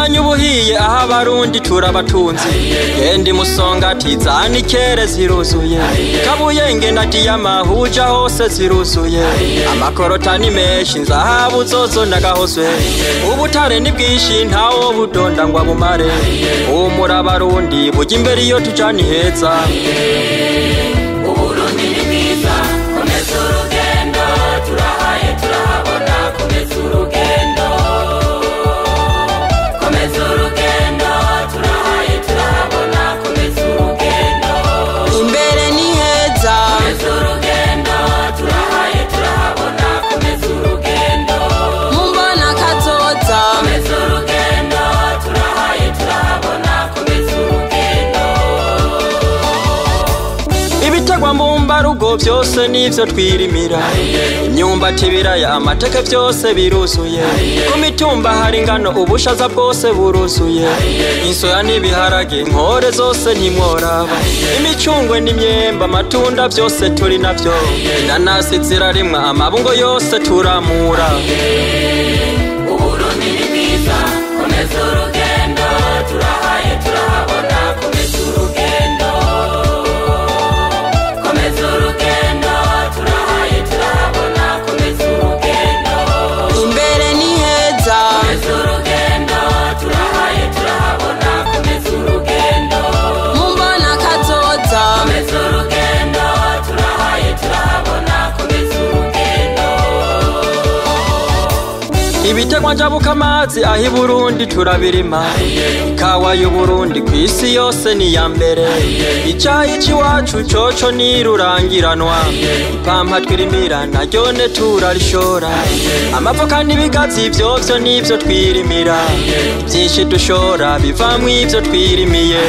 umwanya ubuhiye aho abarundi turabatunzi gendi musongati zanikere ziruzuye kabuyenge na diyama huja hose ziruzuye amakorotani menshi nzahabu zozo nagahozwe ubutare ni bwinshi ntawo budonda ngo abumare umura abarundi buja imbere iyo tujani heza Uburundi ni bwiza komeza urugendo turahaye turahabona komeza urugendo turahaye turahabona komeza urugendo imbere ni heza komeza urugendo turahaye turahabona komeza urugendo mumbona kazoza komeza urugendo turahaye turahabona komeza urugendo ibitegwa mbumbarugo byose nivyo twirimira imyumbati ibiraya amateke byose biruzuye ku mitumba hari ingano ubushaza bwose buruzuye insoya n'ibiharage inkore zose ntimworaba imicungwe n'imyemba amatunda byose turi navyo inanasi zirarimwa amabungo yose turamura Uburundi ni bwiza komeza urugendo turahaye turahabona komeza urugendo turahaye turahabona komeza urugendo imbere ni heza komeza urugendo turahaye turahabona komeza urugendo mumbona kazoza komeza urugendo turahaye turahabona komeza urugendo ibitegwa njabuka amazi aho iburundi turabirima ikawa y'uburundi kw'isi yose ni ya mbere icayi c'iwacu coco nirurangiranwa ipampa twirimira naryone turarishora amavoka n'ibigazi vyovyo nivyo twirimira vyinshi dushora bivamwo ivyo twirimiye